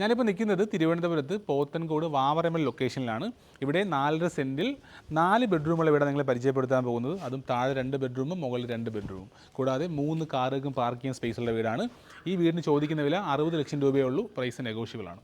ഞാനിപ്പോൾ നിൽക്കുന്നത് തിരുവനന്തപുരത്ത് പോത്തൻകോട് വാവറമ്മൽ ലൊക്കേഷനിലാണ്. ഇവിടെ 4.5 സെൻറ്റിൽ 4 ബെഡ്റൂമുള്ള ഇവിടെ നിങ്ങളെ പരിചയപ്പെടുത്താൻ പോകുന്നത്. അതും താഴെ 2 ബെഡ്റൂമും മുകളിൽ 2 ബെഡ്റൂമും കൂടാതെ 3 കാറുകൾക്കും പാർക്ക് ചെയ്യാൻ സ്പേസ് ഉള്ള വീടാണ്. ഈ വീടിന് ചോദിക്കുന്ന വില 60 ലക്ഷം രൂപയേ ഉള്ളൂ. പ്രൈസ് നെഗോഷ്യബിൾ ആണ്.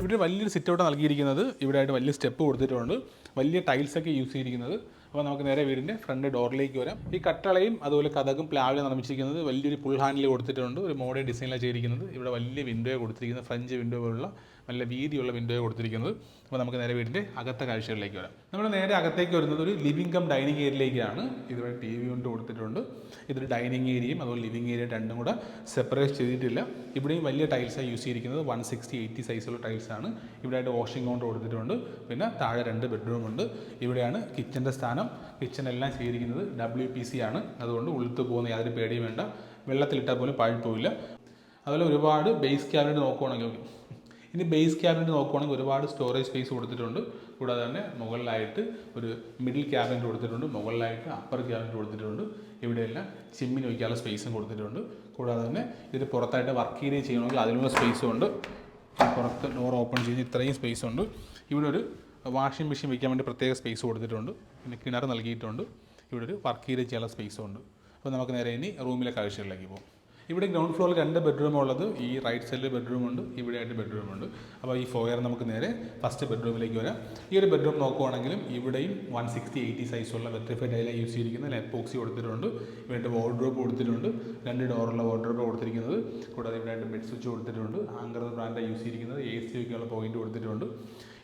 ഇവിടെ വലിയൊരു സിറ്റ് ഔട്ട് നൽകിയിരിക്കുന്നത്. ഇവിടെ ആയിട്ട് വലിയ സ്റ്റെപ്പ് കൊടുത്തിട്ടുണ്ട്. വലിയ ടൈൽസൊക്കെ യൂസ് ചെയ്തിരിക്കുന്നത്. അപ്പോൾ നമുക്ക് നേരെ വീടിൻ്റെ ഫ്രണ്ട് ഡോറിലേക്ക് വരാം. ഈ കട്ടളയും അതുപോലെ കഥകും പ്ലാവിലും നിർമ്മിച്ചിരിക്കുന്നത് വലിയൊരു ഫുൾ ഹാൻഡിൽ കൊടുത്തിട്ടുണ്ട്. ഒരു മോഡേൺ ഡിസൈനിലാണ് ചെയ്തിരിക്കുന്നത്. ഇവിടെ വലിയ വിൻഡോ കൊടുത്തിരിക്കുന്നത്. ഫ്രഞ്ച് വിൻഡോ പോലുള്ള നല്ല വീതിയുള്ള വിൻഡോ കൊടുത്തിരിക്കുന്നത്. അപ്പോൾ നമുക്ക് നേരെ വീടിൻ്റെ അകത്തെ കാഴ്ചകളിലേക്ക് വരാം. നമ്മൾ നേരെ അകത്തേക്ക് വരുന്നത് ഒരു ലിവിംഗ് കം ഡൈനിങ് ഏരിയയിലേക്കാണ്. ഇതുവരെ TV കൊണ്ട് കൊടുത്തിട്ടുണ്ട്. ഇതൊരു ഡൈനിങ് ഏരിയയും അതുപോലെ ലിവിംഗ് ഏരിയ രണ്ടും കൂടെ സെപ്പറേറ്റ് ചെയ്തിട്ടില്ല. ഇവിടെയും വലിയ ടൈൽസാണ് യൂസ് ചെയ്തിരിക്കുന്നത്. 160-80 സൈസുള്ള ടൈൽസാണ്. ഇവിടെയായിട്ട് വാഷിംഗ് കൗണ്ടർ കൊടുത്തിട്ടുണ്ട്. പിന്നെ താഴെ 2 ബെഡ്റൂമുണ്ട്. ഇവിടെയാണ് കിച്ചൻ്റെ സ്ഥാനം. കിച്ചണെല്ലാം ചെയ്തിരിക്കുന്നത് WPC ആണ്. അതുകൊണ്ട് ഉളുത്ത് പോകുന്ന യാതൊരു പേടിയും വേണ്ട. വെള്ളത്തിലിട്ടാൽ പോലും പാഴിപ്പോവില്ല. അതുപോലെ ഒരുപാട് ബേസ് ക്യാബിനറ്റ് നോക്കുവാണെങ്കിൽ ഒരുപാട് സ്റ്റോറേജ് സ്പേസ് കൊടുത്തിട്ടുണ്ട്. കൂടാതെ തന്നെ മുകളിലായിട്ട് ഒരു മിഡിൽ ക്യാബിനറ്റ് കൊടുത്തിട്ടുണ്ട്. മുകളിലായിട്ട് അപ്പർ ക്യാബിനറ്റ് കൊടുത്തിട്ടുണ്ട്. ഇവിടെയെല്ലാം ചിമ്മിന് വയ്ക്കാനുള്ള സ്പേസും കൊടുത്തിട്ടുണ്ട്. കൂടാതെ തന്നെ ഇതിന് പുറത്തായിട്ട് വർക്ക് ഏരിയ ചെയ്യണമെങ്കിൽ അതിനുള്ള സ്പേസും ഉണ്ട്. പുറത്ത് ഡോർ ഓപ്പൺ ചെയ്ത് ഇത്രയും സ്പേസ് ഉണ്ട്. ഇവിടെ ഒരു വാഷിംഗ് മെഷീൻ വയ്ക്കാൻ വേണ്ടി പ്രത്യേക സ്പേസ് കൊടുത്തിട്ടുണ്ട്. പിന്നെ കിണർ നൽകിയിട്ടുണ്ട്. ഇവിടെ ഒരു വർക്ക് ഏരിയ ചെയ്യാനുള്ള സ്പേസും ഉണ്ട്. അപ്പോൾ നമുക്ക് നേരെ ഇനി റൂമിലെ കാഴ്ചകളിലേക്ക് പോകും. ഇവിടെ ഗ്രൗണ്ട് ഫ്ലോറിൽ 2 ബെഡ്റൂം ഉള്ളത്. ഈ റൈറ്റ് സൈഡിൽ ബെഡ്റൂമുണ്ട്, ഇവിടെയായിട്ട് ബെഡ്റൂമുണ്ട്. അപ്പോൾ ഈ ഫോയർ നമുക്ക് നേരെ ഫസ്റ്റ് ബെഡ്റൂമിലേക്ക് വരാം. ഈ ഒരു ബെഡ്റൂം നോക്കുവാണെങ്കിലും ഇവിടെയും 160-80 സൈസുള്ള വെട്രിഫൈഡ് ടൈലാണ് യൂസ് ചെയ്തിരിക്കുന്നത്. എപ്പോക്സി കൊടുത്തിട്ടുണ്ട്. ഇവിടെ വാർഡ്രോബ് കൊടുത്തിട്ടുണ്ട്. 2 ഡോറുള്ള വാർഡ്രോബ് കൊടുത്തിരിക്കുന്നത്. കൂടാതെ ഇവിടെയായിട്ട് ബെഡ് സ്വിച്ച് കൊടുത്തിട്ടുണ്ട്. ആങ്കർ ബ്രാൻഡാണ് യൂസ് ചെയ്തിരിക്കുന്നത്. AC വയ്ക്കാനുള്ള പോയിന്റ് കൊടുത്തിട്ടുണ്ട്.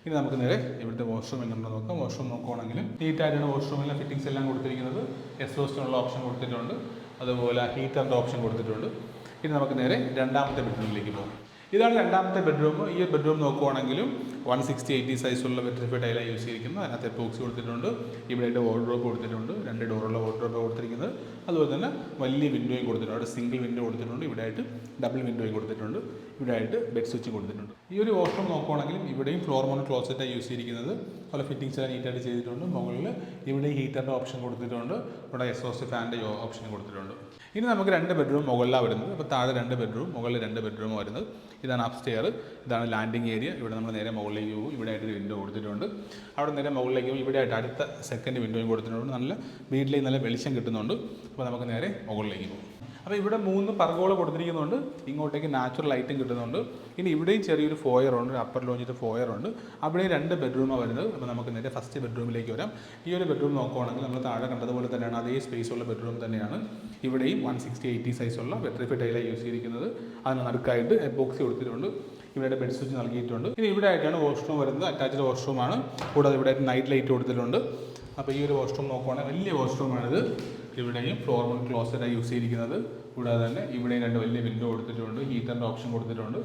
ഇനി നമുക്ക് നേരെ ഇവിടുത്തെ വാഷ്റൂം എങ്ങനെ നോക്കാം. വാഷ്റൂം നോക്കുവാണെങ്കിൽ നീറ്റായിട്ടാണ് വാഷ്റൂമിലെ ഫിറ്റിംഗ്സ് എല്ലാം കൊടുത്തിരിക്കുന്നത്. എക്സോസ്റ്റിനുള്ള ഓപ്ഷൻ കൊടുത്തിട്ടുണ്ട്. അതുപോലെ ഹീറ്ററിൻ്റെ ഓപ്ഷൻ കൊടുത്തിട്ടുണ്ട്. ഇനി നമുക്ക് നേരെ രണ്ടാമത്തെ ബെഡ്റൂമിലേക്ക് പോകും. ഇതാണ് രണ്ടാമത്തെ ബെഡ്റൂം. ഈ ബെഡ്റൂം നോക്കുവാണെങ്കിലും 160-80 സൈസുള്ള വെട്രിഫൈഡ് ടൈലാണ് യൂസ് ചെയ്തിരിക്കുന്നത്. അതിനകത്ത് എപ്പോക്സി കൊടുത്തിട്ടുണ്ട്. ഇവിടെയായിട്ട് വാർഡ്രോബ് കൊടുത്തിട്ടുണ്ട്. 2 ഡോറുള്ള വാർഡ്രോബ് കൊടുത്തിരിക്കുന്നത്. അതുപോലെ തന്നെ വലിയ വിൻഡോയും കൊടുത്തിട്ടുണ്ട്. അവിടെ സിംഗിൾ വിൻഡോ കൊടുത്തിട്ടുണ്ട്. ഇവിടെയായിട്ട് ഡബിൾ വിൻഡോയും കൊടുത്തിട്ടുണ്ട്. ഇവിടെയായിട്ട് ബെഡ് സ്വിച്ചും കൊടുത്തിട്ടുണ്ട്. ഈ ഒരു വാഷ്റൂം നോക്കുവാണെങ്കിലും ഇവിടെയും ഫ്ലോർ മൗണ്ട് ക്ലോസറ്റാണ് യൂസ് ചെയ്തിരിക്കുന്നത്. അതുപോലെ ഫിറ്റിംഗ്സ് എല്ലാം നീറ്റായിട്ട് ചെയ്തിട്ടുണ്ട്. മുകളിൽ ഇവിടെ ഹീറ്ററിൻ്റെ ഓപ്ഷൻ കൊടുത്തിട്ടുണ്ട്. ഇവിടെ എക്സോസ്റ്റ് ഫാനിൻ്റെ ഓപ്ഷൻ കൊടുത്തിട്ടുണ്ട്. ഇനി നമുക്ക് 2 ബെഡ്റൂം മുകളിലാണ് വരുന്നത്. അപ്പോൾ താഴെ 2 ബെഡ്റൂം, മുകളിൽ 2 ബെഡ്റൂം വരുന്നത്. ഇതാണ് അപ്സ്റ്റെയർ. ഇതാണ് ലാൻഡിങ് ഏരിയ. ഇവിടെ നമ്മൾ നേരെ മുകളിലേക്ക് പോകും. ഇവിടെ ആയിട്ട് വിൻഡോ കൊടുത്തിട്ടുണ്ട്. അവിടെ നേരെ മുകളിലേക്ക് പോകും. ഇവിടെ ആയിട്ട് അടുത്ത സെക്കൻഡ് വിൻഡോയും കൊടുത്തിട്ടുണ്ട്. നല്ല വീട്ടിലേക്ക് നല്ല വെളിച്ചം കിട്ടുന്നുണ്ട്. അപ്പോൾ നമുക്ക് നേരെ മുകളിലേക്ക് പോകും. അപ്പോൾ ഇവിടെ 3 പർഗോള കൊടുത്തിരിക്കുന്നുണ്ട്. ഇങ്ങോട്ടേക്ക് നാച്ചുറൽ ലൈറ്റും കിട്ടുന്നുണ്ട്. ഇനി ഇവിടെയും ചെറിയൊരു ഫോയറുണ്ട്. അപ്പർ ലോഞ്ചിട്ട് ഫോയറുണ്ട്. അവിടെയും 2 ബെഡ്റൂമാണ് വരുന്നത്. അപ്പോൾ നമുക്ക് നേരെ ഫസ്റ്റ് ബെഡ്റൂമിലേക്ക് വരാം. ഈ ഒരു ബെഡ്റൂം നോക്കുവാണെങ്കിൽ നമ്മൾ താഴെ കണ്ടതുപോലെ തന്നെയാണ്. അതേ സ്പേസുള്ള ബെഡ്റൂം തന്നെയാണ്. ഇവിടെയും 160-80 സൈസുള്ള വെട്രിഫൈഡ് ടൈലാണ് യൂസ് ചെയ്തിരിക്കുന്നത്. അതിന് നടുക്കായിട്ട് എപ്പോക്സി കൊടുത്തിട്ടുണ്ട്. ഇവിടെ ബെഡ് സ്വിച്ച് നൽകിയിട്ടുണ്ട്. ഇനി ഇവിടെ ആയിട്ടാണ് വാഷ്റൂം വരുന്നത്. അറ്റാച്ച്ഡ് വാഷ്റൂമാണ്. കൂടാതെ ഇവിടെ നൈറ്റ് ലൈറ്റ് കൊടുത്തിട്ടുണ്ട്. അപ്പോൾ ഈ ഒരു വാഷ്റൂം നോക്കുവാണെങ്കിൽ വലിയ വാഷ്റൂമാണിത്. ഇവിടെയും ഫ്ലോർ മൗണ്ട് ക്ലോസറ്റാണ് യൂസ് ചെയ്തിരിക്കുന്നത്. കൂടാതെ തന്നെ ഇവിടെയും 2 വലിയ വിൻഡോ കൊടുത്തിട്ടുണ്ട്. ഹീറ്ററിൻ്റെ ഓപ്ഷൻ കൊടുത്തിട്ടുണ്ട്.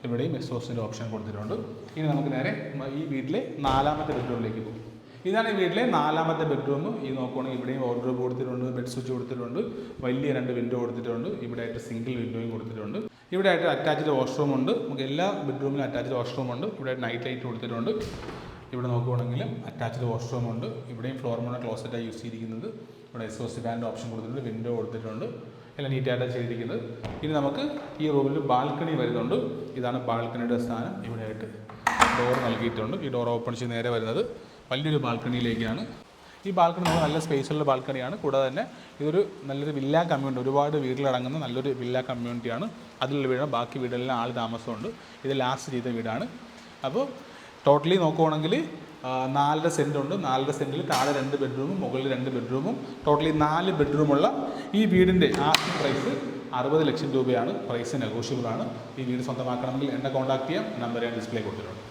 ഇവിടെയും എക്സോസ്റ്റിൻ്റെ ഓപ്ഷൻ കൊടുത്തിട്ടുണ്ട്. ഇനി നമുക്ക് നേരെ ഈ വീട്ടിലെ 4ാമത്തെ ബെഡ്റൂമിലേക്ക് പോകും. ഇതാണ് ഈ വീട്ടിലെ 4ാമത്തെ ബെഡ്റൂം. ഈ നോക്കുവാണെങ്കിൽ ഇവിടെയും വാർഡ്രോബ് കൊടുത്തിട്ടുണ്ട്. ബെഡ് സ്വിച്ച് കൊടുത്തിട്ടുണ്ട്. വലിയ 2 വിൻഡോ കൊടുത്തിട്ടുണ്ട്. ഇവിടെ ആയിട്ട് സിംഗിൾ വിൻഡോയും കൊടുത്തിട്ടുണ്ട്. ഇവിടെ ആയിട്ട് അറ്റാച്ച്ഡ് വാഷ്റൂം ഉണ്ട്. നമുക്ക് എല്ലാ ബെഡ്റൂമിലും അറ്റാച്ച്ഡ് വാഷ്റൂം ഉണ്ട്. ഇവിടെ നൈറ്റ് ലൈറ്റ് കൊടുത്തിട്ടുണ്ട്. ഇവിടെ നോക്കുവാണെങ്കിലും അറ്റാച്ച്ഡ് വാഷ്റൂം ഉണ്ട്. ഇവിടെയും ഫ്ലോർ മൗണ്ട് ക്ലോസറ്റാണ് യൂസ് ചെയ്തിരിക്കുന്നത്. ഇവിടെ എക്സോസ്റ്റ് ഫാനിൻ്റെ ഓപ്ഷൻ കൊടുത്തിട്ടുണ്ട്. വിൻഡോ കൊടുത്തിട്ടുണ്ട്. എല്ലാം നീറ്റായിട്ടാണ് ചെയ്തിരിക്കുന്നത്. ഇനി നമുക്ക് ഈ റൂമിൽ ബാൽക്കണി വരുന്നുണ്ട്. ഇതാണ് ബാൽക്കണിയുടെ സ്ഥാനം. ഇവിടെയായിട്ട് ഡോർ നൽകിയിട്ടുണ്ട്. ഈ ഡോർ ഓപ്പൺ ചെയ്ത് നേരെ വരുന്നത് വലിയൊരു ബാൽക്കണിയിലേക്കാണ്. ഈ ബാൽക്കണി നമുക്ക് നല്ല സ്പേസുള്ള ബാൽക്കണിയാണ്. കൂടാതെ തന്നെ ഇതൊരു നല്ലൊരു വില്ല കമ്മ്യൂണിറ്റി, ഒരുപാട് വീട്ടിലടങ്ങുന്ന നല്ലൊരു വില്ല കമ്മ്യൂണിറ്റിയാണ്. അതിലുള്ള വീടാണ്. ബാക്കി വീടുകളിലും ആൾ താമസമുണ്ട്. ഇത് ലാസ്റ്റ് ചെയ്ത വീടാണ്. അപ്പോൾ ടോട്ടലി നോക്കുവാണെങ്കിൽ 4.5 സെൻറ്റ് ഉണ്ട്. 4.5 സെൻറ്റിൽ താഴെ 2 ബെഡ്റൂമും മുകളിൽ 2 ബെഡ്റൂമും ടോട്ടലി 4 ബെഡ്റൂമുള്ള ഈ വീടിൻ്റെ ആസ്കിംഗ് പ്രൈസ് 60 ലക്ഷം രൂപയാണ്. പ്രൈസ് നെഗോഷ്യബിൾ ആണ്. ഈ വീട് സ്വന്തമാക്കണമെങ്കിൽ എന്നെ കോൺടാക്ട് ചെയ്യാം. നമ്പർ ഞാൻ ഡിസ്പ്ലേ കൊടുത്തിട്ടുണ്ട്.